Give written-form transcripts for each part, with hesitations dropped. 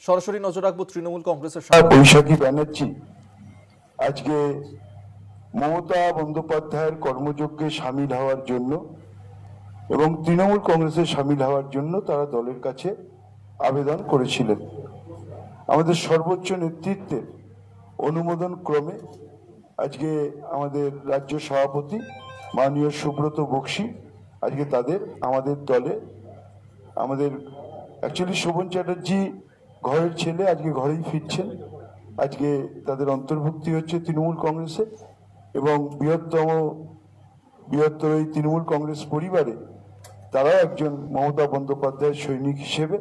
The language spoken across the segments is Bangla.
সরাসরি নজর রাখবো তৃণমূল কংগ্রেসের বৈশাখী ব্যানার্জি আজকে মমতা বন্দ্যোপাধ্যায়ের কর্মযজ্ঞে সামিল হওয়ার জন্য এবং তৃণমূল কংগ্রেসে সামিল হওয়ার জন্য তারা দলের কাছে আবেদন করেছিলেন। আমাদের সর্বোচ্চ নেতৃত্বের অনুমোদন ক্রমে আজকে আমাদের রাজ্য সভাপতি মাননীয় সুব্রত বক্সী আজকে তাদের আমাদের দলে আমাদের অ্যাকচুয়ালি শোভন চ্যাটার্জি ঘরের ছেলে, আজকে ঘরেই ফিরছেন। আজকে তাদের অন্তর্ভুক্তি হচ্ছে তৃণমূল কংগ্রেসে এবং বৃহত্তর এই তৃণমূল কংগ্রেস পরিবারে তারাও একজন মমতা বন্দ্যোপাধ্যায়ের সৈনিক হিসেবে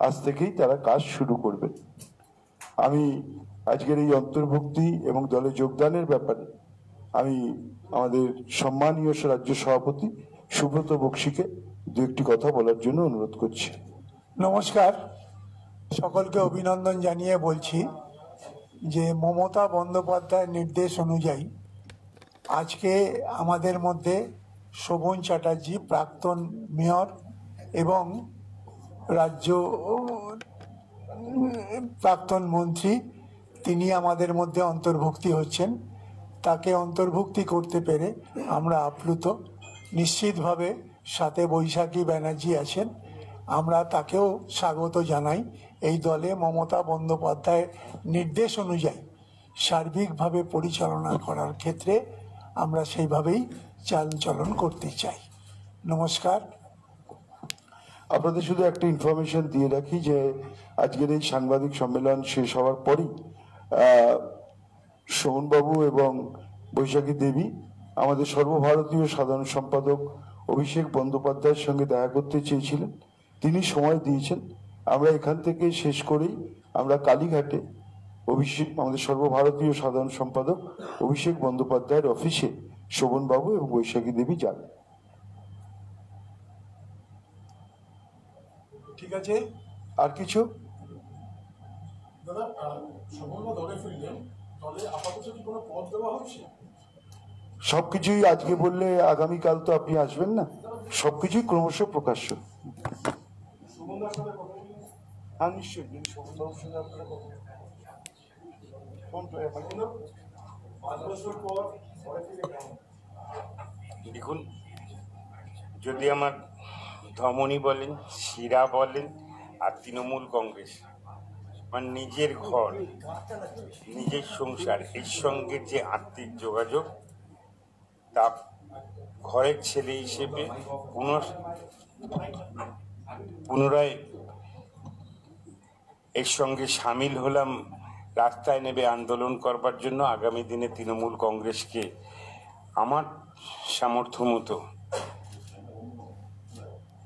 আজ থেকেই তারা কাজ শুরু করবে। আমি আজকের এই অন্তর্ভুক্তি এবং দলে যোগদানের ব্যাপারে আমি আমাদের সম্মানীয় রাজ্য সভাপতি সুব্রত বক্সীকে দু একটি কথা বলার জন্য অনুরোধ করছি। নমস্কার, সকলকে অভিনন্দন জানিয়ে বলছি যে মমতা বন্দ্যোপাধ্যায়ের নির্দেশ অনুযায়ী আজকে আমাদের মধ্যে শোভন চ্যাটার্জি প্রাক্তন মেয়র এবং রাজ্য প্রাক্তন মন্ত্রী, তিনি আমাদের মধ্যে অন্তর্ভুক্তি হচ্ছেন। তাকে অন্তর্ভুক্তি করতে পেরে আমরা আপ্লুত। নিশ্চিতভাবে সাথে বৈশাখী ব্যানার্জি আছেন, আমরা তাকেও স্বাগত জানাই। এই দলে মমতা বন্দ্যোপাধ্যায়ের নির্দেশ অনুযায়ী সার্বিকভাবে পরিচালনা করার ক্ষেত্রে আমরা সেইভাবেই চালচলন করতে চাই। নমস্কার। আপনাদের শুধু একটা ইনফরমেশন দিয়ে রাখি যে আজকের এই সাংবাদিক সম্মেলন শেষ হওয়ার পরই শোভনবাবু এবং বৈশাখী দেবী আমাদের সর্বভারতীয় সাধারণ সম্পাদক অভিষেক বন্দ্যোপাধ্যায়ের সঙ্গে দেখা করতে চেয়েছিলেন। তিনি সময় দিয়েছেন। আমরা এখান থেকে শেষ করেই আমরা কালীঘাটে আমাদের সর্বভারতীয় সাধারণ সম্পাদক অভিষেক বন্দ্যোপাধ্যায়ের অফিসে শোভনবাবু এবং বৈশাখী দেবী যান। ঠিক আছে, আর কিছু? সবকিছুই আজকে বললে আগামীকাল তো আপনি আসবেন না, সবকিছুই ক্রমশ প্রকাশ্য। হ্যাঁ, নিশ্চয়ই। দেখুন, যদি আমার ধমনী বলেন, শিরা বলেন, আর তৃণমূল কংগ্রেস আমার নিজের ঘর, নিজের সংসার, এর সঙ্গে যে আত্মিক যোগাযোগ, তা ঘরের ছেলে হিসেবে পুনরায় এর সঙ্গে সামিল হলাম রাস্তায় নেমে আন্দোলন করবার জন্য। আগামী দিনে তৃণমূল কংগ্রেসকে আমার সামর্থ্য মতো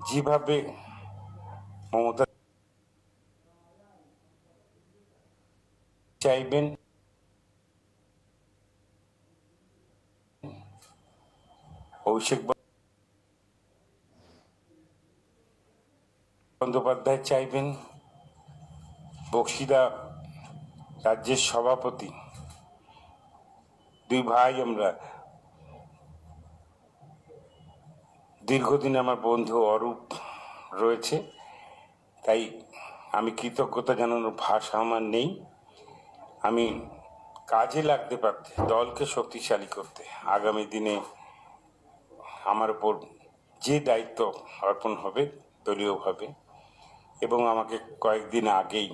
যেভাবে মমতা চাইবেন, অভিষেক বন্দ্যোপাধ্যায় চাইবেন, বক্সিদা রাজ্যের সভাপতি, দুই ভাই আমরা, দীর্ঘদিন আমার বন্ধু অরূপ রয়েছে, তাই আমি কৃতজ্ঞতা জানানোর ভাষা আমার নেই। আমি কাজে লাগতে পারতে, দলকে শক্তিশালী করতে আগামী দিনে আমার উপর যে দায়িত্ব অর্পণ হবে দলীয়ভাবে, এবং আমাকে কয়েকদিন আগেই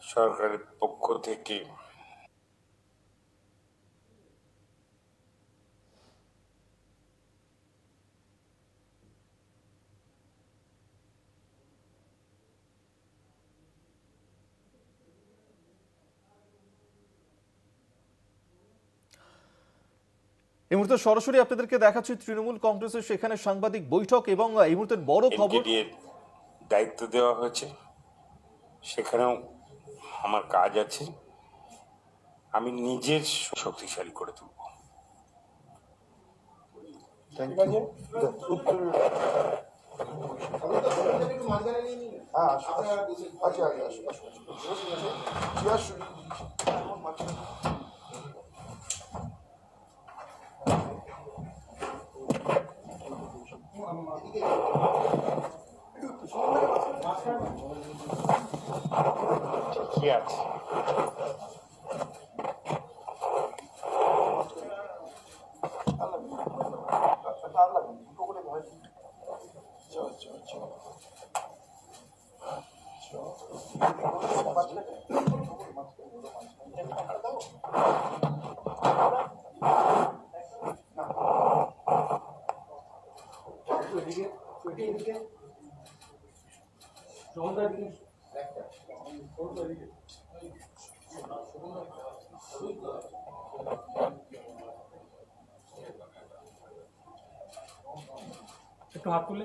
সরকারের পক্ষ থেকে এই মুহূর্তে সরাসরি আপনাদেরকে দেখাচ্ছি তৃণমূল কংগ্রেসের সেখানে সাংবাদিক বৈঠক এবং এই মুহূর্তের বড় খবর, দায়িত্ব দেওয়া হয়েছে, সেখানেও আমার কাজ আছে। আমি নিজের শক্তিশালী করে তুলব। আচ্ছা, ঠিকই আছে। একটু হাত তুলে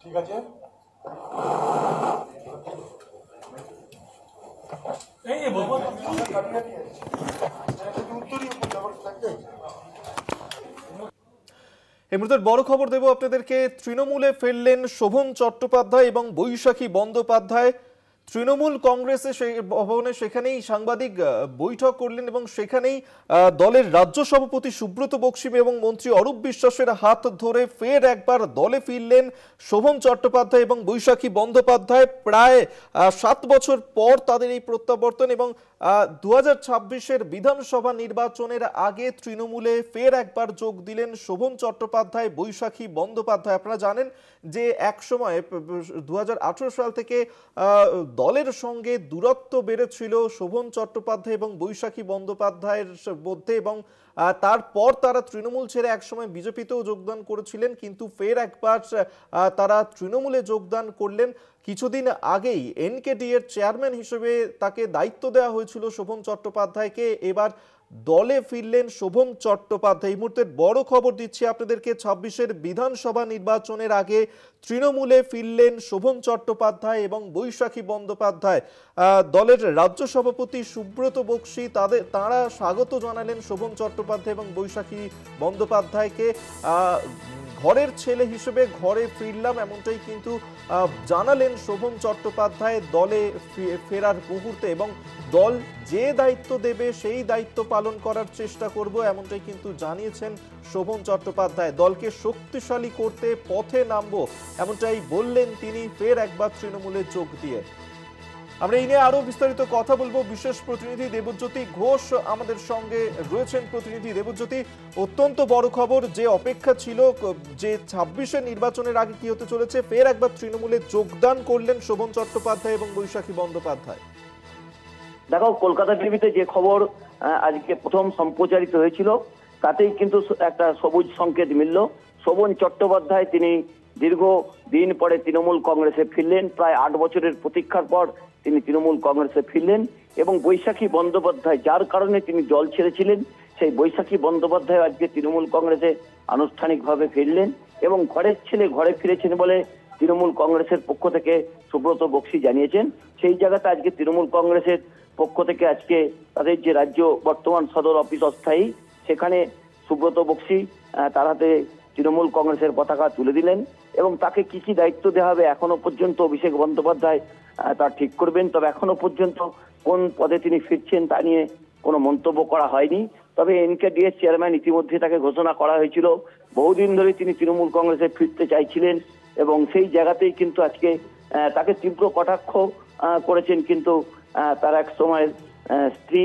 ঠিক আছে। এই বলবো এই মুহূর্তের বড় খবর দেব আপনাদেরকে। তৃণমূলে ফেললেন শোভন চট্টোপাধ্যায় এবং বৈশাখী বন্দ্যোপাধ্যায়। তৃণমূল কংগ্রেসে ভবনে সেখানেই সাংবাদিক বৈঠক করলেন এবং সেখানেই দলের রাজ্য সভাপতি সুব্রত বক্সী এবং মন্ত্রী অরূপ বিশ্বাসের হাত ধরে ফের একবার দলে ফিরলেন শোভন চট্টোপাধ্যায় এবং বৈশাখী বন্দ্যোপাধ্যায়। প্রায় 7 বছর পর তাদের এই প্রত্যাবর্তন এবং 2026-এর বিধানসভা নির্বাচনের আগে তৃণমূলে ফের একবার যোগ দিলেন শোভন চট্টোপাধ্যায় বৈশাখী বন্দ্যোপাধ্যায়। আপনারা জানেন যে এক সময় 2018 সাল থেকে দলের সঙ্গে দূরত্ব বেড়েছিল শোভন চট্টোপাধ্যায় এবং বৈশাখী বন্দ্যোপাধ্যায়ের মধ্যে এবং তারপর তারা তৃণমূল ছেড়ে একসময় বিজেপিতেও যোগদান করেছিলেন, কিন্তু ফের একবার তারা তৃণমূলে যোগদান করলেন। কিছুদিন আগেই এনকেডি এর চেয়ারম্যান হিসেবে তাকে দায়িত্ব দেওয়া হয়েছিল শোভন চট্টোপাধ্যায়কে। এবার দলে ফিরলেন শোভন চট্টোপাধ্যায়। এই মুহূর্তের বড় খবর দিচ্ছি আপনাদেরকে, 26-এর বিধানসভা নির্বাচনের আগে তৃণমূলে ফিরলেন শোভন চট্টোপাধ্যায় এবং বৈশাখী বন্দ্যোপাধ্যায়। দলের রাজ্য সভাপতি সুব্রত বক্সী তারা স্বাগত জানালেন শোভন চট্টোপাধ্যায় এবং বৈশাখী বন্দ্যোপাধ্যায়কে। ঘরের ছেলে হিসেবে ঘরে ফিরলাম এমনটাই কিন্তু জানালেন শোভন চট্টোপাধ্যায় দলে ফেরার মুহূর্তে, এবং দল যে দায়িত্ব দেবে সেই দায়িত্ব পালন করার চেষ্টা করব এমনটাই কিন্তু জানিয়েছেন শোভন চট্টোপাধ্যায়। দলকে শক্তিশালী করতে পথে নামবো এমনটাই বললেন তিনি ফের একবার তৃণমূলে যোগ দিয়ে। আমরা এই নিয়ে আরো বিস্তারিত কথা বলবো। বিশেষ প্রতিনিধি দেবজ্যোতি ঘোষ আমাদের সঙ্গে রয়েছেন। প্রতিনিধি দেবজ্যোতি, অত্যন্ত বড় খবর, যে অপেক্ষা ছিল যে 26-এর নির্বাচনের আগে কি হতে চলেছে, ফের একবার তৃণমূলে যোগদান করলেন শোভন চট্টোপাধ্যায় এবং বৈশাখী বন্দ্যোপাধ্যায়। দেখো, কলকাতা টিভিতে যে খবর আজকে প্রথম সম্প্রচারিত হয়েছিল তাতেই কিন্তু একটা সবুজ সংকেত মিলল। শোভন চট্টোপাধ্যায় তিনি দীর্ঘ দিন পরে তৃণমূল কংগ্রেসে ফিরলেন, প্রায় 8 বছরের প্রতীক্ষার পর তিনি তৃণমূল কংগ্রেসে ফিরলেন। এবং বৈশাখী বন্দ্যোপাধ্যায় যার কারণে তিনি দল ছেড়েছিলেন, সেই বৈশাখী বন্দ্যোপাধ্যায় আজকে তৃণমূল কংগ্রেসে আনুষ্ঠানিকভাবে ফিরলেন এবং ঘরের ছেলে ঘরে ফিরেছেন বলে তৃণমূল কংগ্রেসের পক্ষ থেকে সুব্রত বক্সী জানিয়েছেন। সেই জায়গাতে আজকে তৃণমূল কংগ্রেসের পক্ষ থেকে আজকে তাদের যে রাজ্য বর্তমান সদর অফিস অস্থায়ী, সেখানে সুব্রত বক্সী তার হাতে তৃণমূল কংগ্রেসের পতাকা তুলে দিলেন এবং তাকে কি কি দায়িত্ব দেওয়া হবে এখনো পর্যন্ত অভিষেক বন্দ্যোপাধ্যায় তা ঠিক করবেন। তবে এখনো পর্যন্ত কোন পদে তিনি ফিরছেন তা নিয়ে কোনো মন্তব্য করা হয়নি। তবে এনকেডি এর চেয়ারম্যান ইতিমধ্যে তাকে ঘোষণা করা হয়েছিল। বহুদিন ধরে তিনি তৃণমূল কংগ্রেসে ফিরতে চাইছিলেন এবং সেই জায়গাতেই কিন্তু আজকে তাকে তীব্র কটাক্ষ করেছেন কিন্তু তার এক সময়ের স্ত্রী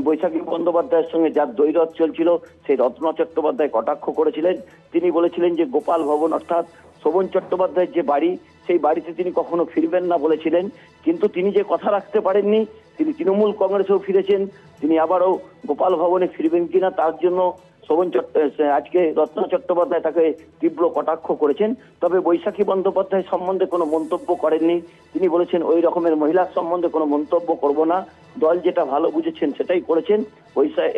বৈশাখী বন্দ্যোপাধ্যায়ের সঙ্গে যার দ্বৈরথ চলছিল, সেই রত্না চট্টোপাধ্যায় কটাক্ষ করেছিলেন। তিনি বলেছিলেন যে গোপাল ভবন অর্থাৎ শোভন চট্টোপাধ্যায়ের যে বাড়ি, সেই বাড়িতে তিনি কখনো ফিরবেন না বলেছিলেন, কিন্তু তিনি যে কথা রাখতে পারেননি, তিনি তৃণমূল কংগ্রেসেও ফিরেছেন, তিনি আবারও গোপাল ভবনে ফিরবেন কিনা তার জন্য শোভন আজকে রত্না চট্টোপাধ্যায় তাকে তীব্র কটাক্ষ করেছেন। তবে বৈশাখী বন্দ্যোপাধ্যায় সম্বন্ধে কোনো মন্তব্য করেননি। তিনি বলেছেন ওই রকমের মহিলার সম্বন্ধে কোনো মন্তব্য করব না, দল যেটা ভালো বুঝেছেন সেটাই করেছেন।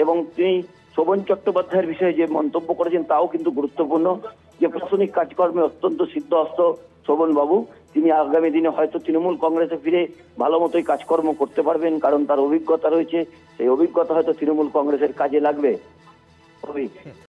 এবং তিনি শোভন চট্টোপাধ্যায়ের বিষয়ে যে মন্তব্য করেছেন তাও কিন্তু গুরুত্বপূর্ণ, যে প্রশাসনিক কাজকর্মে অত্যন্ত সিদ্ধহস্ত শোভন বাবু, তিনি আগামী দিনে হয়তো তৃণমূল কংগ্রেসে ফিরে ভালো মতোই কাজকর্ম করতে পারবেন, কারণ তার অভিজ্ঞতা রয়েছে, সেই অভিজ্ঞতা হয়তো তৃণমূল কংগ্রেসের কাজে লাগবে।